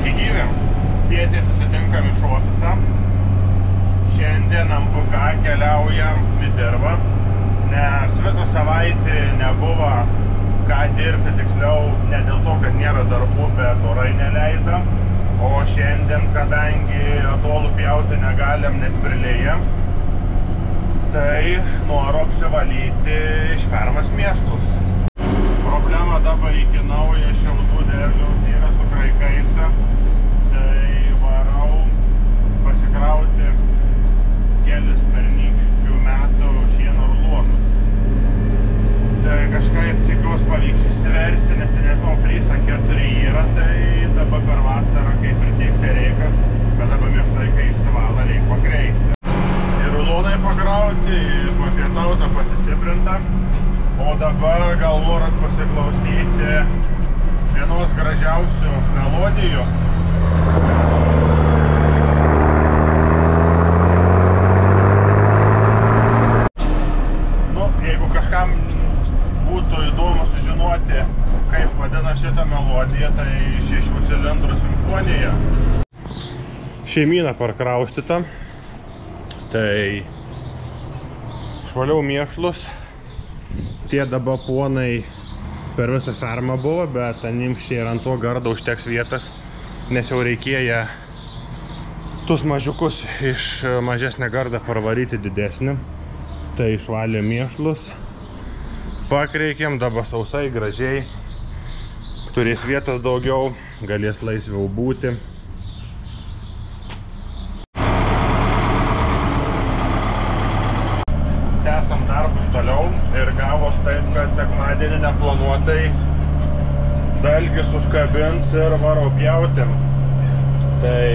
Sveiki gyvi, tiesiai susitinkam iš ofisą. Šiandien MPK keliaujam į dirvą, nes visą savaitę nebuvo ką dirbti, tiksliau ne dėl to, kad nėra darbų, bet orai neleido. O šiandien, kadangi atolų pjauti negalim, nes prilėjam, tai noriu apsivalyti iš fermos mėšlus. Problema dabar iki naujo šiltų derliaus yra su kraikaisa, tai varau pasikrauti kelis pernykščių metų šieno rulonus. Tai kažkaip tikiuosi pavyks išsiversti, nes ten nežinau 3 ar 4 yra, tai dabar per vasarą kaip ir tiek reikia, bet dabar mėšlai, kai išsivala, reikia pakreikti. Ir rulonai pakrauti, ir papietauta pasistiprinta. O dabar gal noras pasiklausyti vienos gražiausių melodijų. Nu, jeigu kažkam būtų įdomu sužinoti, kaip vadina šitą melodiją, tai 6 cilindrų simfonija. Šeimyna parkraustyta, tai švaliau mėšlus. Tie dabar ponai per visą fermą buvo, bet animščiai ir ant to gardo užteks vietas, nes jau reikėjo tus mažiukus iš mažesnę gardą parvaryti didesnį. Tai išvalė mėšlus, pakreikėm, dabar sausai, gražiai, turės vietos daugiau, galės laisviau būti. Tęsam darbus toliau ir gavos taip, kad sekmadienį neplanuotai dalgis užkabins ir varau pjauti. Tai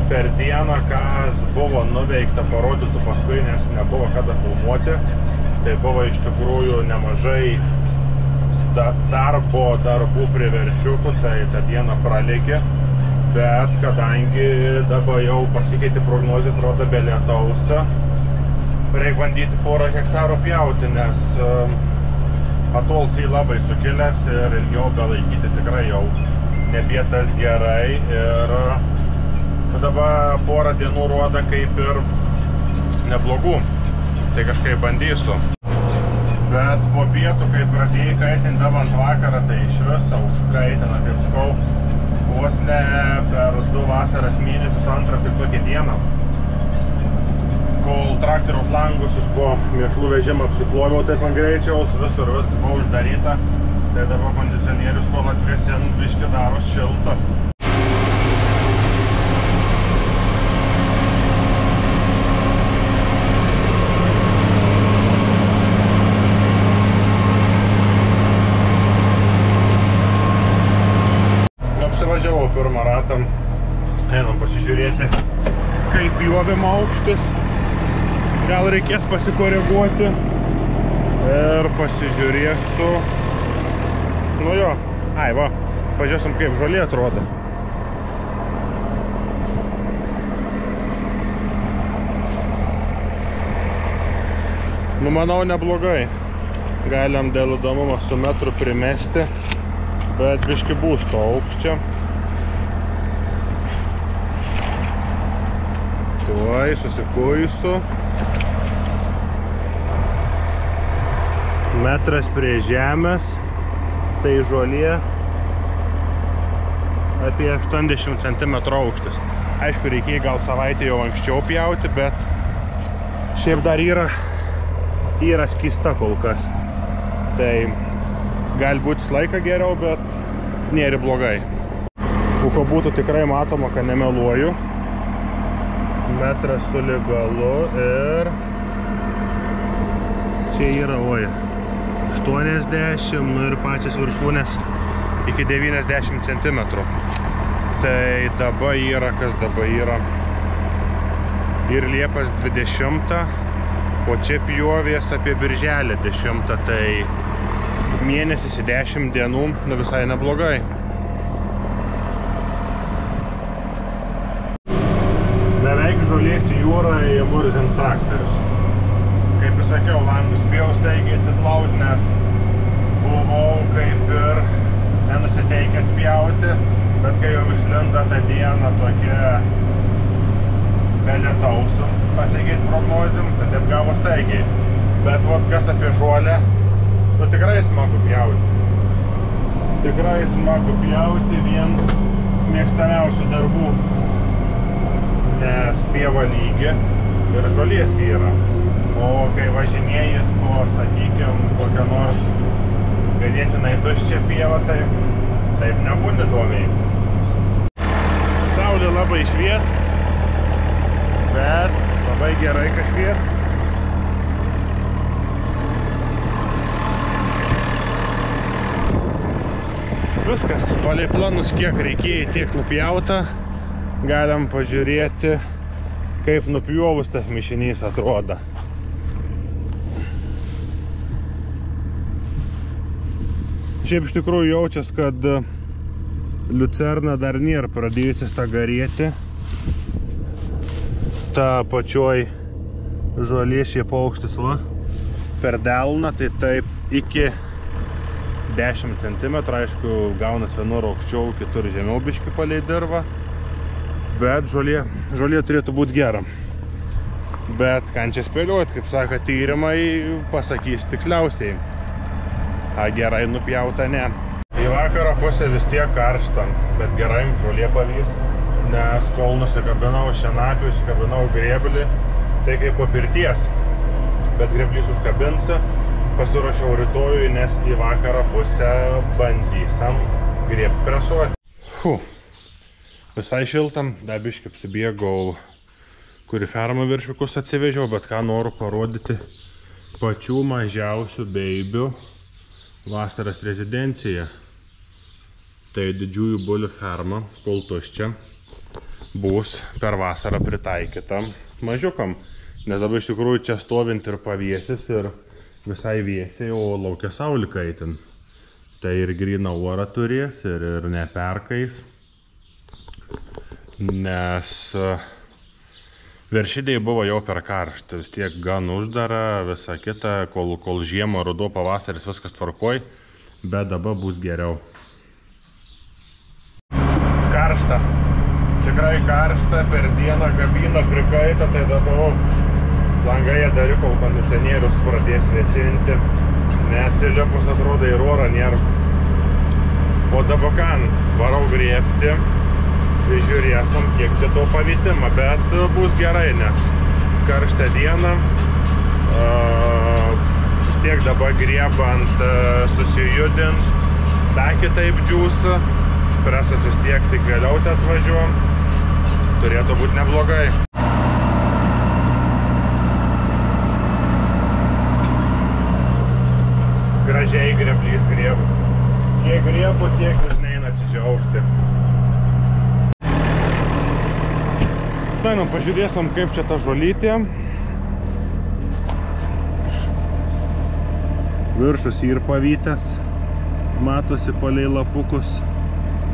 per dieną, kas buvo nuveikta, parodysiu paskui, nes nebuvo kada filmuoti. Tai buvo iš tikrųjų nemažai darbų priveršiukų, tai tą dieną pralikė. Bet kadangi dabar jau pasikeitė prognozės, rodo be lietaus, reikia bandyti porą hektarų pjauti, nes atols labai sukilęs ir ilgiau belaikyti tikrai jau nebėtas gerai. Ir dabar porą dienų rodo kaip ir neblogų, tai kažkaip bandysiu. Bet po pietų, kai pradėjai kaitinti davant vakarą, tai iš viso užkaitina, kaip skau, vos ne per 2 vasaras mėnesius antrą kaip tokią dieną. Kol traktoriaus langus iš po mėšlų vežimą apsiploviau taip ant greičiaus, visur viskas buvo uždaryta. Tai dabar kondicionierius kol atvėsint, biškį daro šilta. Apsivažiavau pirmą ratą, einam pasižiūrėti, kaip pjovimo aukštis. Gal reikės pasikoreguoti ir pasižiūrėsiu. Nu jo, va, pažiūrėsim kaip žolė atrodo. Nu, manau, neblogai. Galim dėl įdomumo su metru primesti, bet biški bus to aukščio. Tuoj susikuisiu. Metras prie žemės, tai žolė apie 80 cm aukštis. Aišku, reikėjo gal savaitę jau anksčiau pjauti, bet šiaip dar yra skysta kol kas. Tai gali būti laiką geriau, bet nėra blogai. Kuko būtų tikrai matoma, kad nemeluoju. Metras su legalu ir čia yra 80, nu ir pačias viršūnės iki 90 cm. Tai dabar yra, kas dabar yra. Ir Liepos 20, o čia pjovės apie birželį 10, tai mėnesis į 10 dienų, nu visai neblogai. Beveik žolės į jūrą įmurzins traktorius. Kaip ir sakiau, langus pjau staigiai atsiplaut, nes buvau kaip ir nenusiteikęs pjauti. Bet kai jau išlinda ta diena tokia be lietaus, pasakyti prognozėm, tai taip gavo staigiai. Bet vot kas apie žolę, nu tikrai smagu pjauti. Tikrai smagu pjauti, vienas mėgstamiausių darbų, nes pieva lygi ir žolės yra. O kai važinėjas po, sakykim, kokią nors ganėtinai tuščią pievą, tai taip nebūna įdomiai. Saulė labai šviet, bet labai gerai, kad šviet. Viskas, palei planus kiek reikėjo, tiek nupjauta. Galim pažiūrėti, kaip nupjovus tas mišinys atrodo. Šiaip iš tikrųjų jaučias, kad liucerna dar nėra pradėjusi stagarėti. Ta pačioj žolė šiaip aukštis va, per delną, tai taip iki 10 cm, aišku, gaunas vienur aukščiau, kitur žemiau biškį palei dirvą. Bet žolė turėtų būti gera. Bet ką čia spėliuoti, kaip sako, tyrimai pasakys tiksliausiai. A gerai nupjauta, ne. Į vakarą pusę vis tiek karšta, bet gerai žolė pavys, nes kol nusikabinau šienapį, nusikabinau grėblį, tai kaip po pirties. Bet grėblys užkabinsi, pasiruošiau rytojui, nes į vakarą pusę bandysam grėbt presuoti. Visai šiltam, dabiškai apsibėgau, kurį fermą viršiukus atsivežiau, bet ką noriu parodyti pačių mažiausių beibių vasaros rezidencija. Tai didžiųjų bulių ferma, kol tuščia, bus per vasarą pritaikyta mažiukam. Nes dabar iš tikrųjų čia stovint ir pavėsis, ir visai vėsiai, o laukia saulė kaitin. Tai ir gryną orą turės, ir neperkais. Nes veršidėj buvo jau per karštą, vis tiek gan uždara, visa kita, kol žiemo, ruduo, pavasaris, viskas tvarkoj, bet dabar bus geriau. Karšta, tikrai karšta, per dieną kabina prikaita, tai dabar langai dari, kol kondicionierius pradės vėsinti, nes įlipus atrodo ir oro nėra. O dabar kan, varau grėbti. Žiūrėsim, kiek čia to pavytimą, bet bus gerai, nes karštą dieną, vis tiek dabar griebant susijudins, dar kitaip džiūs, presas vis tiek tik vėliau te atvažiuom, turėtų būti neblogai. Gražiai grėblys griebu. Kiek griebu, tiek vis neina atsidžiaugti. Einam, pažiūrėsim, kaip čia ta žolytė. Viršus ir pavytęs, matosi palei lapukus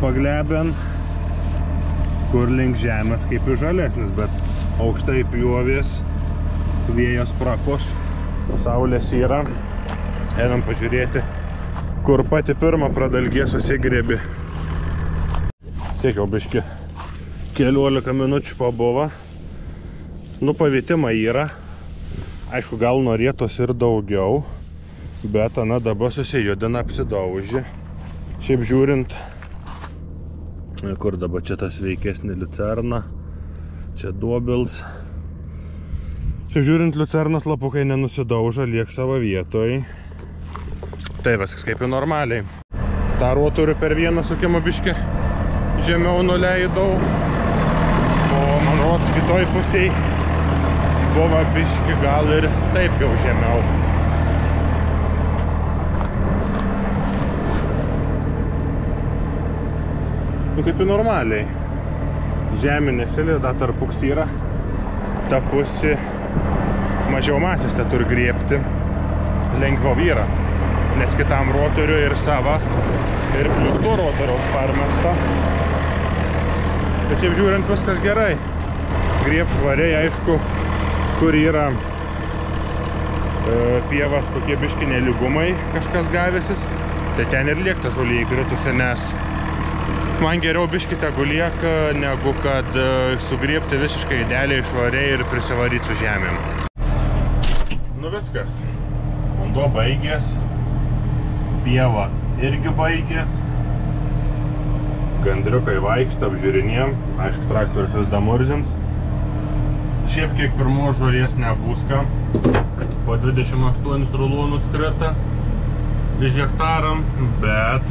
paglebent, kur link žemės kaip ir žalesnis, bet aukštai pjovės, vėjas prakoš, saulės yra. Einam pažiūrėti, kur pati pirmą pradalgė susigrėbi. Tiek jau biški. Keliolika minučių pabuvo. Nu, pavytimą yra. Aišku, gal norėtos ir daugiau, bet ana dabar susijudina, apsidaužė. Šiaip žiūrint, kur dabar čia tas veikesnė liucerna, čia duobils. Šiaip žiūrint, liucernas lapukai nenusidauža, liek savo vietoj. Tai viskas kaip ir normaliai. tą rotorių per vieną sukimo biškį žemiau nuleidau, o man rods kitoj pusėj buvo biškį gal ir taip jau žemiau. Nu kaip ir normaliai. Žemė nesilida, tarpuks yra. Ta pusė mažiau masės te turi griebti. Lengviau yra. Nes kitam rotoriu ir sava, ir plius to rotoriaus parmesta. Bet šiaip žiūrint viskas gerai. Grieb švariai, aišku, kur yra pievas kokie biški nelygumai kažkas gavęsis. Tai ten ir liekta žolė įkritusi, nes Man geriau biškį tegu lieka, negu kad sugriebti visiškai idealiai švariai ir prisivaryti su žemėm. Nu viskas. Vanduo baigės. Pieva irgi baigės. Gandriukai vaikšto, apžiūrinėm. Aišku, traktorius vis damurzins. Šiaip kiek pirmos žolės nebūska. Po 28 rulonus krita iš hektaram, bet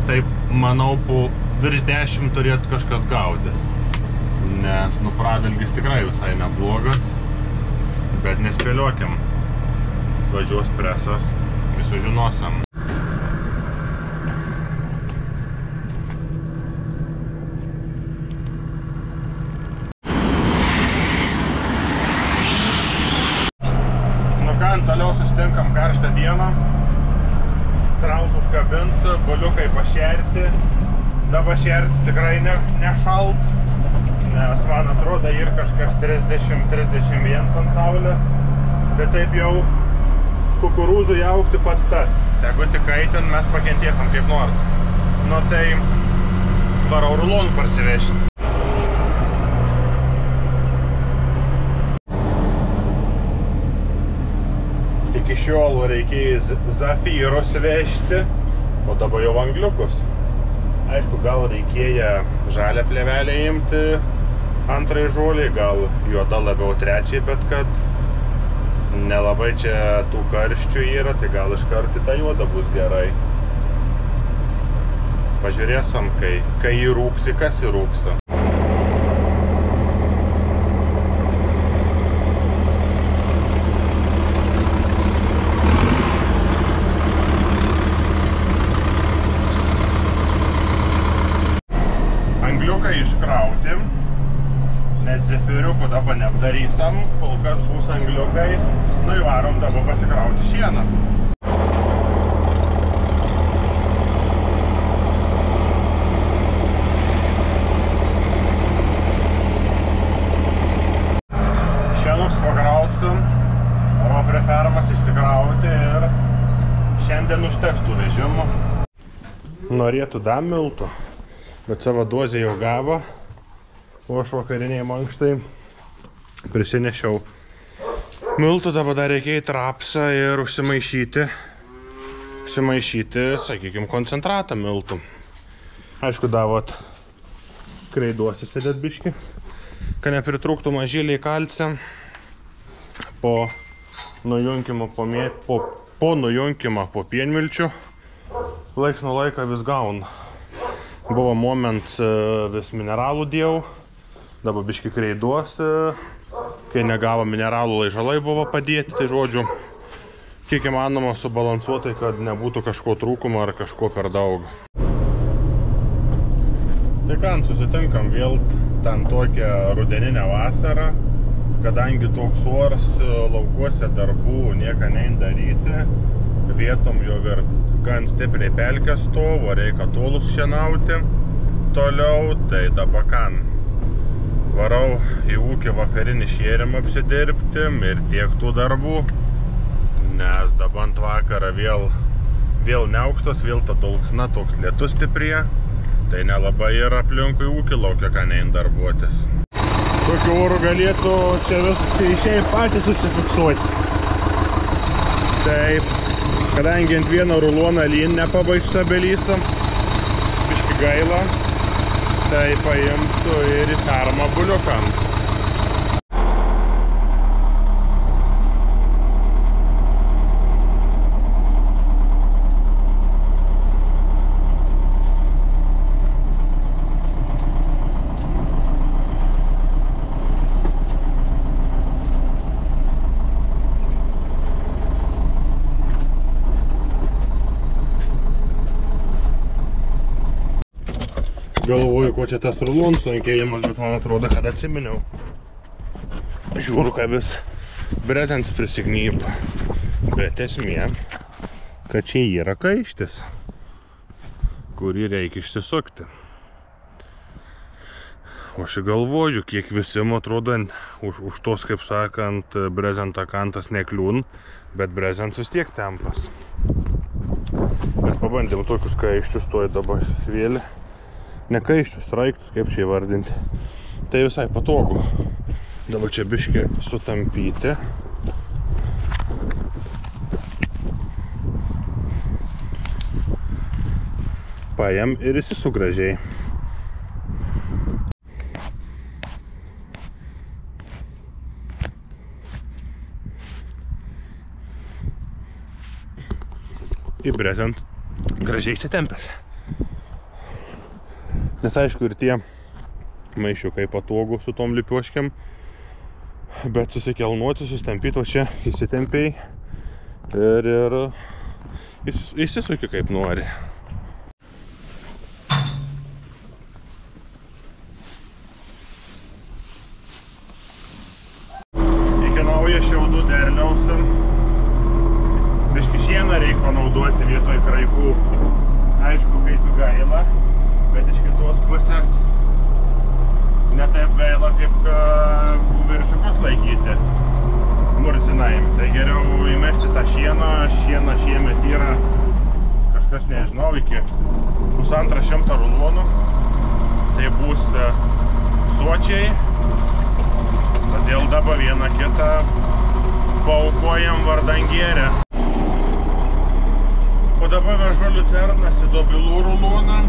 taip, manau, po virš 10 turėtų kažkas gautis. Nes, pradalgis tikrai visai neblogas, bet nespėliokim. Važiuos presas, vis sužinosim. Toliau susitinkam karštą dieną, traus užkabins, buliukai pašerti, dabar šertis tikrai nešalt, nes man atrodo ir kažkas 30-31 ant saulės, bet taip jau kukurūzų jaukti pats tas. Tegu tik kaitin, mes pakentiesim kaip nors. Nu tai varau rulonų parsivežti. Iki šiol reikėjo zafyrus vežti, o dabar jau angliukus. Aišku, gal reikėjo žalią plėvelę imti antrai žolį, gal juoda labiau trečiai, bet kad nelabai čia tų karščių yra, tai gal iškart į tą juodą bus gerai. Pažiūrėsim, kai įrūksi, kas įrūksi. Iškrauti, nes zefiriukų dabar neapdarysim, kol kas bus angliukai, įvarom dabar pasikrauti šieną. Šienus pakrausim, o prie fermas išsikrauti ir šiandien užteks tų vežimų. Norėtų dar miltų, bet savo dozę jau gavo, o aš vakariniai mankštai prisinešiau miltų, dabar dar reikia į trapsą ir užsimaišyti, sakykime, koncentratą miltų. Aišku, davot kreiduosi sėdėt biškį, kad nepritrūktų mažyliai kalcę. Po nujunkimo po pienmilčių laiks nuo laiko vis gauna. Buvo moments vis mineralų dėjau, dabar biškį kreiduosi, kai negavo mineralų laižalai buvo padėti, tai žodžiu, kiek įmanoma subalansuotai, kad nebūtų kažko trūkumo ar kažko per daug. Tai ką, susitinkam vėl ten tokią rudeninę vasarą, kadangi toks oras laukuose darbų nieka nedaryti, vietom jau ir gan stipriai pelkės stovo, reikia tolus šienauti toliau, tai dabar kan. Varau į ūkį vakarinį šėrimą apsidirbti ir tiek tų darbų, nes dabar ant vakarą vėl neaukštos, vėl ta dulksna, toks lietus stiprie, tai nelabai yra aplinkui ūkį laukia ką nein darbuotis. Tokiu oru galėtų čia viskas išėjai patys susifiksuoti. Taip. Kadangi ant vieno ruloną lyn nepabaigsiu abelysą, biškį gaila, tai paimsiu ir į fermą buliuką. Galvoju, ko čia tas rulonų sunkėjimas, bet man atrodo, kad atsiminiau. Žiūriu, kad vis brezentis prisignyb. Bet esmė, kad čia yra kaištis, kurį reikia išsisukti. O aš galvoju, kiek visi, man atrodo, už tos, kaip sakant, brezentą kantas nekliūn, bet brezentas vis tiek tempas. Mes pabandėm tokius kaiščius, toj dabar svėlį nekaiščius, raiktus, kaip čia įvardinti. Tai visai patogu. Dabar čia biškį sutampyti. Paėm ir įsisu gražiai. Įbrezent gražiai įsitempęs. Nes aišku ir tie maišiukai patogu su tom lipiuoškiam, bet susikelnuoti, susitampyti, o čia įsitempiai ir įsisuki kaip nori. Iki naujo šiaudų derliaus. Biškį šieną reikia panaudoti vietoj kraikų. Aišku, kaip gaila, bet iš kitos pusės ne taip gaila, kaip viršiukus laikyti murcinajim. Tai geriau įmesti tą šieną. Šiena šiemet yra kažkas, nežinau, iki 150 rulonų. Tai bus suočiai. Todėl dabar vieną kitą paaukojam vardan gėrę. O dabar vežu liucerną į dobilų ruloną.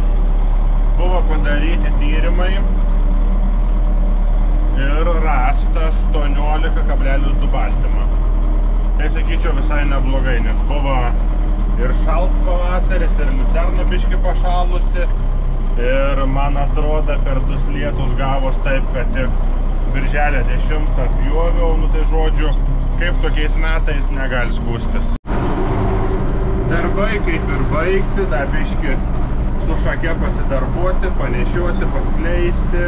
Buvo padaryti tyrimai ir rasta 18,2 baltymą. Tai sakyčiau visai neblogai, nes buvo ir šalts pavasaris, ir liucerna biškį pašalusi. Ir man atrodo, per 2 lietus gavos taip, kad tik birželio 10 pjoviau. Nu tai žodžiu, kaip tokiais metais negali skųstis. Darbai kaip ir baigti, dar biškį su šake pasidarbuoti, panešioti, paskleisti,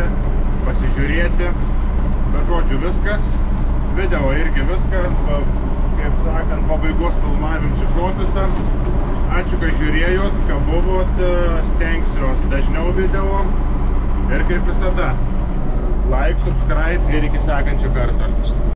pasižiūrėti. Bet žodžiu viskas, video irgi viskas, kaip sakant, pabaigos filmavims iš ofiso. Ačiū, kai žiūrėjot, kad buvot, stengsiuos dažniau video. Ir kaip visada, like, subscribe ir iki sekančio karto.